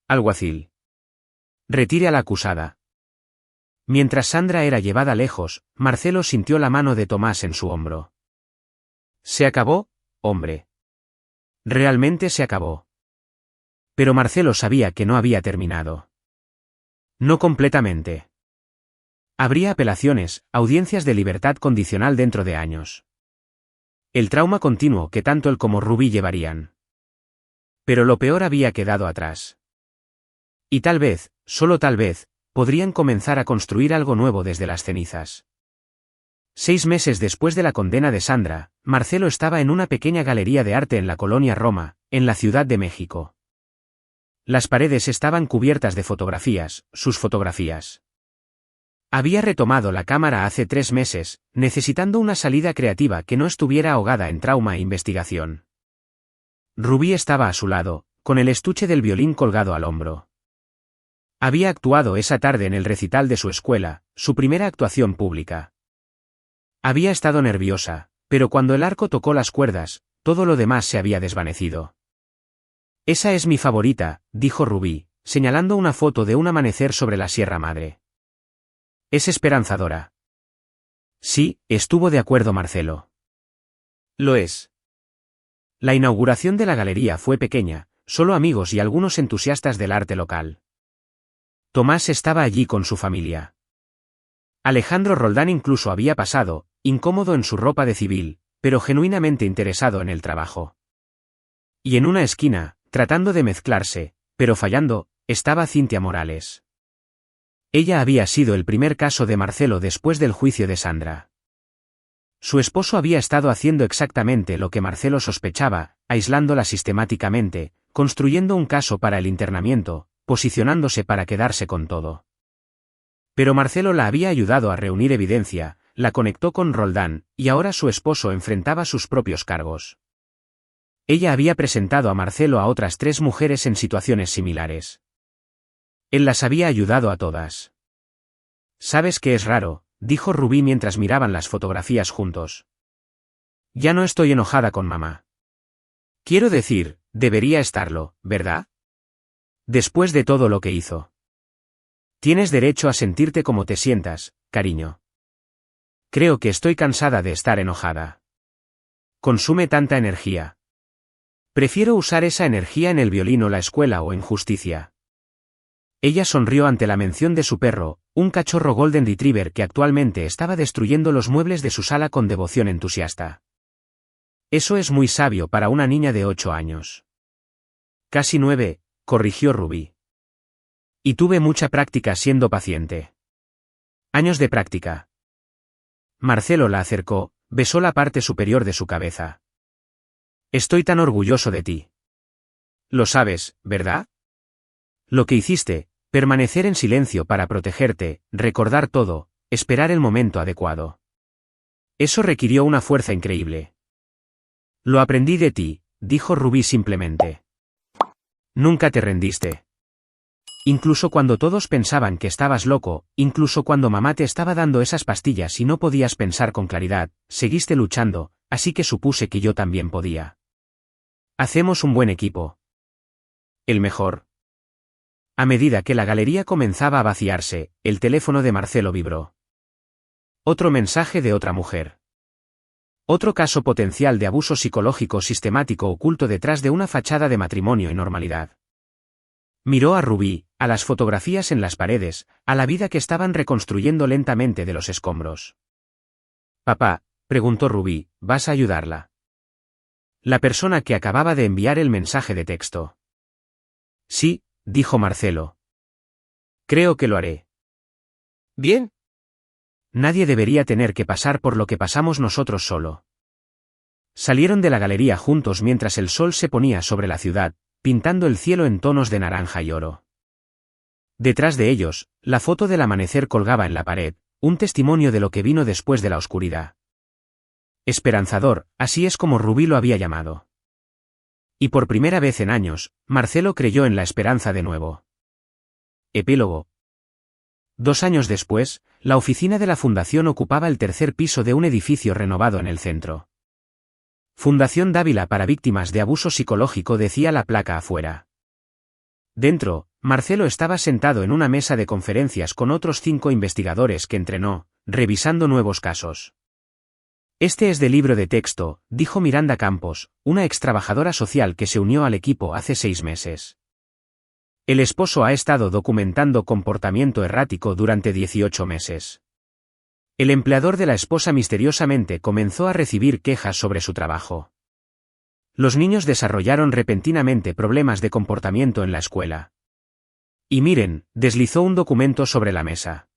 Alguacil. Retire a la acusada. Mientras Sandra era llevada lejos, Marcelo sintió la mano de Tomás en su hombro. Se acabó, hombre. Realmente se acabó. Pero Marcelo sabía que no había terminado. No completamente. Habría apelaciones, audiencias de libertad condicional dentro de años. El trauma continuo que tanto él como Rubí llevarían. Pero lo peor había quedado atrás. Y tal vez, solo tal vez, podrían comenzar a construir algo nuevo desde las cenizas. 6 meses después de la condena de Sandra, Marcelo estaba en una pequeña galería de arte en la colonia Roma, en la Ciudad de México. Las paredes estaban cubiertas de fotografías, sus fotografías. Había retomado la cámara hace 3 meses, necesitando una salida creativa que no estuviera ahogada en trauma e investigación. Rubí estaba a su lado, con el estuche del violín colgado al hombro. Había actuado esa tarde en el recital de su escuela, su primera actuación pública. Había estado nerviosa, pero cuando el arco tocó las cuerdas, todo lo demás se había desvanecido. Esa es mi favorita, dijo Rubí, señalando una foto de un amanecer sobre la Sierra Madre. Es esperanzadora. Sí, estuvo de acuerdo Marcelo. Lo es. La inauguración de la galería fue pequeña, solo amigos y algunos entusiastas del arte local. Tomás estaba allí con su familia. Alejandro Roldán incluso había pasado, incómodo en su ropa de civil, pero genuinamente interesado en el trabajo. Y en una esquina, tratando de mezclarse, pero fallando, estaba Cintia Morales. Ella había sido el primer caso de Marcelo después del juicio de Sandra. Su esposo había estado haciendo exactamente lo que Marcelo sospechaba, aislándola sistemáticamente, construyendo un caso para el internamiento, posicionándose para quedarse con todo. Pero Marcelo la había ayudado a reunir evidencia, la conectó con Roldán, y ahora su esposo enfrentaba sus propios cargos. Ella había presentado a Marcelo a otras 3 mujeres en situaciones similares. Él las había ayudado a todas. ¿Sabes qué es raro?, dijo Rubí mientras miraban las fotografías juntos. Ya no estoy enojada con mamá. Quiero decir, debería estarlo, ¿verdad? Después de todo lo que hizo. Tienes derecho a sentirte como te sientas, cariño. Creo que estoy cansada de estar enojada. Consume tanta energía. Prefiero usar esa energía en el violín o la escuela o en justicia. Ella sonrió ante la mención de su perro, un cachorro Golden Retriever que actualmente estaba destruyendo los muebles de su sala con devoción entusiasta. Eso es muy sabio para una niña de 8 años. Casi 9, corrigió Rubí. Y tuve mucha práctica siendo paciente. Años de práctica. Marcelo la acercó, besó la parte superior de su cabeza. Estoy tan orgulloso de ti. Lo sabes, ¿verdad? Lo que hiciste, permanecer en silencio para protegerte, recordar todo, esperar el momento adecuado. Eso requirió una fuerza increíble. Lo aprendí de ti, dijo Rubí simplemente. Nunca te rendiste. Incluso cuando todos pensaban que estabas loco, incluso cuando mamá te estaba dando esas pastillas y no podías pensar con claridad, seguiste luchando, así que supuse que yo también podía. Hacemos un buen equipo. El mejor. A medida que la galería comenzaba a vaciarse, el teléfono de Marcelo vibró. Otro mensaje de otra mujer. Otro caso potencial de abuso psicológico sistemático oculto detrás de una fachada de matrimonio y normalidad. Miró a Rubí, a las fotografías en las paredes, a la vida que estaban reconstruyendo lentamente de los escombros. «Papá», preguntó Rubí, «¿vas a ayudarla?» La persona que acababa de enviar el mensaje de texto. «Sí», dijo Marcelo. «Creo que lo haré». «Bien». Nadie debería tener que pasar por lo que pasamos nosotros solo. Salieron de la galería juntos mientras el sol se ponía sobre la ciudad, pintando el cielo en tonos de naranja y oro. Detrás de ellos, la foto del amanecer colgaba en la pared, un testimonio de lo que vino después de la oscuridad. Esperanzador, así es como Rubí lo había llamado. Y por primera vez en años, Marcelo creyó en la esperanza de nuevo. Epílogo. 2 años después, la oficina de la fundación ocupaba el tercer piso de un edificio renovado en el centro. Fundación Dávila para víctimas de abuso psicológico, decía la placa afuera. Dentro, Marcelo estaba sentado en una mesa de conferencias con otros 5 investigadores que entrenó, revisando nuevos casos. Este es de libro de texto, dijo Miranda Campos, una extrabajadora social que se unió al equipo hace 6 meses. El esposo ha estado documentando comportamiento errático durante 18 meses. El empleador de la esposa misteriosamente comenzó a recibir quejas sobre su trabajo. Los niños desarrollaron repentinamente problemas de comportamiento en la escuela. Y miren, deslizó un documento sobre la mesa.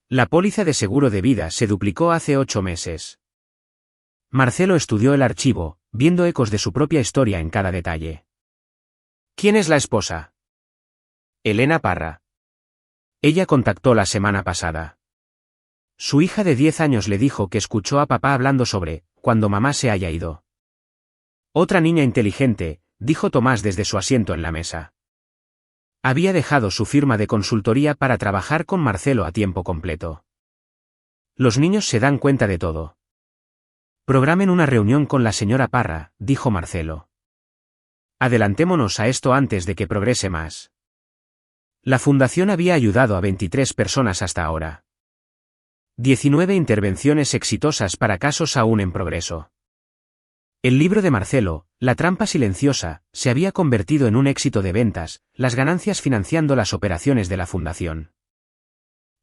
La póliza de seguro de vida se duplicó hace 8 meses. Marcelo estudió el archivo, viendo ecos de su propia historia en cada detalle. ¿Quién es la esposa? Elena Parra. Ella contactó la semana pasada. Su hija de 10 años le dijo que escuchó a papá hablando sobre cuando mamá se haya ido. Otra niña inteligente, dijo Tomás desde su asiento en la mesa. Había dejado su firma de consultoría para trabajar con Marcelo a tiempo completo. Los niños se dan cuenta de todo. Programen una reunión con la señora Parra, dijo Marcelo. Adelantémonos a esto antes de que progrese más. La fundación había ayudado a 23 personas hasta ahora. 19 intervenciones exitosas para casos aún en progreso. El libro de Marcelo, La trampa silenciosa, se había convertido en un éxito de ventas, las ganancias financiando las operaciones de la fundación.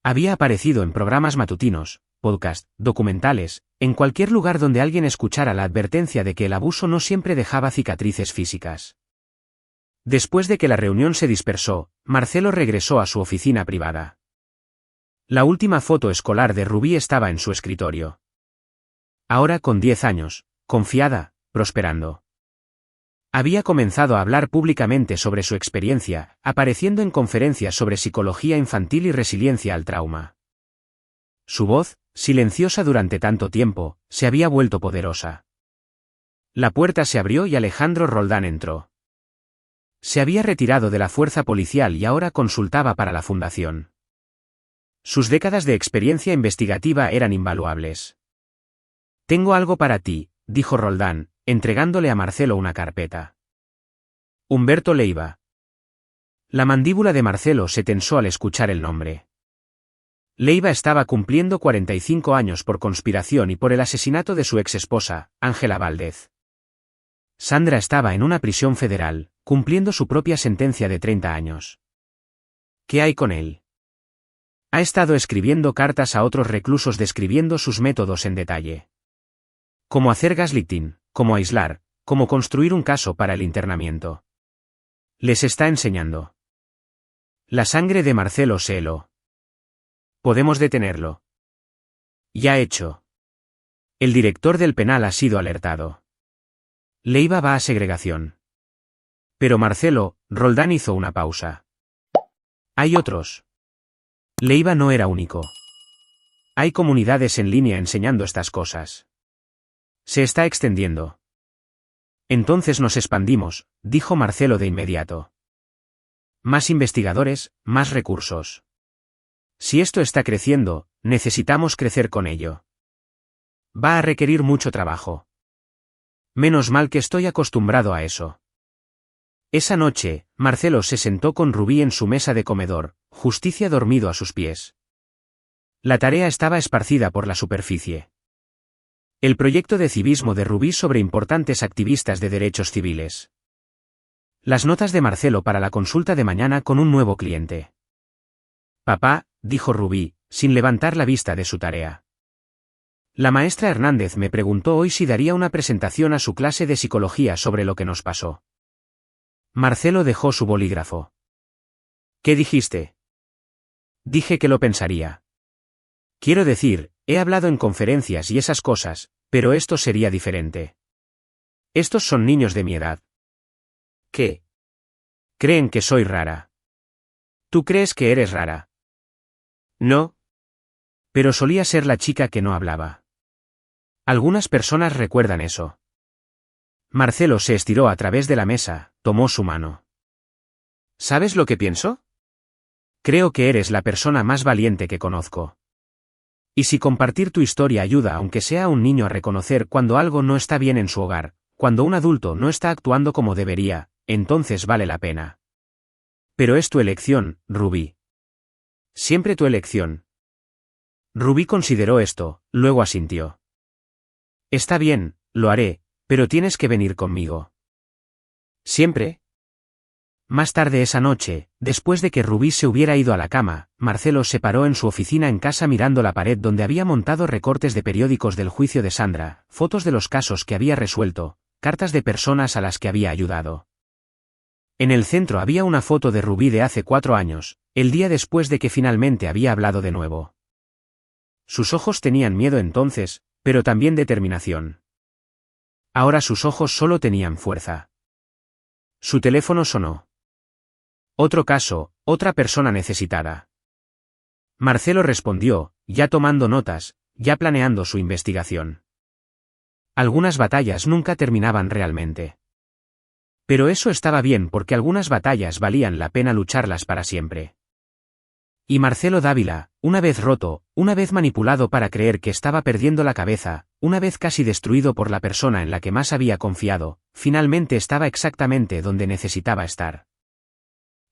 Había aparecido en programas matutinos, podcast, documentales, en cualquier lugar donde alguien escuchara la advertencia de que el abuso no siempre dejaba cicatrices físicas. Después de que la reunión se dispersó, Marcelo regresó a su oficina privada. La última foto escolar de Rubí estaba en su escritorio. Ahora con 10 años, confiada, prosperando. Había comenzado a hablar públicamente sobre su experiencia, apareciendo en conferencias sobre psicología infantil y resiliencia al trauma. Su voz, silenciosa durante tanto tiempo, se había vuelto poderosa. La puerta se abrió y Alejandro Roldán entró. Se había retirado de la fuerza policial y ahora consultaba para la fundación. Sus décadas de experiencia investigativa eran invaluables. «Tengo algo para ti», dijo Roldán, entregándole a Marcelo una carpeta. Humberto Leiva. La mandíbula de Marcelo se tensó al escuchar el nombre. Leiva estaba cumpliendo 45 años por conspiración y por el asesinato de su exesposa, Ángela Valdez. Sandra estaba en una prisión federal, cumpliendo su propia sentencia de 30 años. ¿Qué hay con él? Ha estado escribiendo cartas a otros reclusos describiendo sus métodos en detalle. Cómo hacer gaslighting, cómo aislar, cómo construir un caso para el internamiento. Les está enseñando. La sangre de Marcelo se heló. Podemos detenerlo. Ya hecho. El director del penal ha sido alertado. Leiva va a segregación. Pero Marcelo, Roldán hizo una pausa. Hay otros. Leiva no era único. Hay comunidades en línea enseñando estas cosas. Se está extendiendo. Entonces nos expandimos, dijo Marcelo de inmediato. Más investigadores, más recursos. Si esto está creciendo, necesitamos crecer con ello. Va a requerir mucho trabajo. Menos mal que estoy acostumbrado a eso. Esa noche, Marcelo se sentó con Rubí en su mesa de comedor, Justicia dormido a sus pies. La tarea estaba esparcida por la superficie. El proyecto de civismo de Rubí sobre importantes activistas de derechos civiles. Las notas de Marcelo para la consulta de mañana con un nuevo cliente. Papá, dijo Rubí, sin levantar la vista de su tarea. La maestra Hernández me preguntó hoy si daría una presentación a su clase de psicología sobre lo que nos pasó. Marcelo dejó su bolígrafo. ¿Qué dijiste? Dije que lo pensaría. Quiero decir, he hablado en conferencias y esas cosas, pero esto sería diferente. Estos son niños de mi edad. ¿Qué? Creen que soy rara. ¿Tú crees que eres rara? No. Pero solía ser la chica que no hablaba. Algunas personas recuerdan eso. Marcelo se estiró a través de la mesa, tomó su mano. ¿Sabes lo que pienso? Creo que eres la persona más valiente que conozco. Y si compartir tu historia ayuda aunque sea a un niño a reconocer cuando algo no está bien en su hogar, cuando un adulto no está actuando como debería, entonces vale la pena. Pero es tu elección, Rubí. Siempre tu elección. Rubí consideró esto, luego asintió. Está bien, lo haré, pero tienes que venir conmigo. ¿Siempre? Más tarde esa noche, después de que Rubí se hubiera ido a la cama, Marcelo se paró en su oficina en casa mirando la pared donde había montado recortes de periódicos del juicio de Sandra, fotos de los casos que había resuelto, cartas de personas a las que había ayudado. En el centro había una foto de Rubí de hace 4 años, el día después de que finalmente había hablado de nuevo. Sus ojos tenían miedo entonces, pero también determinación. Ahora sus ojos solo tenían fuerza. Su teléfono sonó. Otro caso, otra persona necesitada. Marcelo respondió, ya tomando notas, ya planeando su investigación. Algunas batallas nunca terminaban realmente. Pero eso estaba bien porque algunas batallas valían la pena lucharlas para siempre. Y Marcelo Dávila, una vez roto, una vez manipulado para creer que estaba perdiendo la cabeza, una vez casi destruido por la persona en la que más había confiado, finalmente estaba exactamente donde necesitaba estar.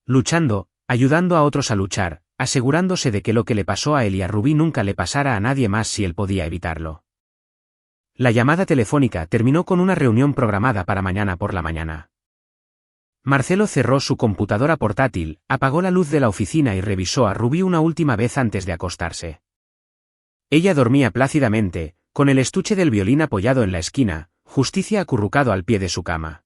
Luchando, ayudando a otros a luchar, asegurándose de que lo que le pasó a él y a Rubí nunca le pasara a nadie más si él podía evitarlo. La llamada telefónica terminó con una reunión programada para mañana por la mañana. Marcelo cerró su computadora portátil, apagó la luz de la oficina y revisó a Rubí una última vez antes de acostarse. Ella dormía plácidamente, con el estuche del violín apoyado en la esquina, Justicia acurrucado al pie de su cama.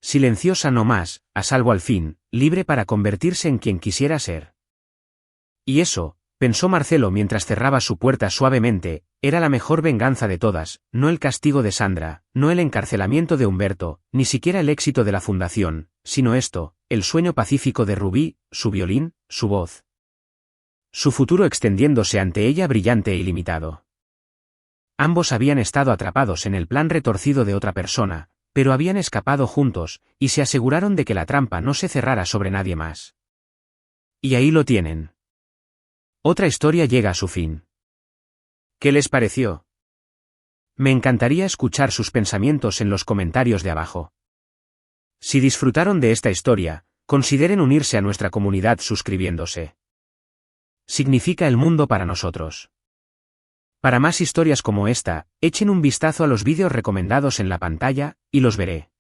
Silenciosa no más, a salvo al fin, libre para convertirse en quien quisiera ser. Y eso, pensó Marcelo mientras cerraba su puerta suavemente, era la mejor venganza de todas, no el castigo de Sandra, no el encarcelamiento de Humberto, ni siquiera el éxito de la fundación, sino esto, el sueño pacífico de Rubí, su violín, su voz. Su futuro extendiéndose ante ella brillante e ilimitado. Ambos habían estado atrapados en el plan retorcido de otra persona, pero habían escapado juntos, y se aseguraron de que la trampa no se cerrara sobre nadie más. Y ahí lo tienen. Otra historia llega a su fin. ¿Qué les pareció? Me encantaría escuchar sus pensamientos en los comentarios de abajo. Si disfrutaron de esta historia, consideren unirse a nuestra comunidad suscribiéndose. Significa el mundo para nosotros. Para más historias como esta, echen un vistazo a los vídeos recomendados en la pantalla, y los veré.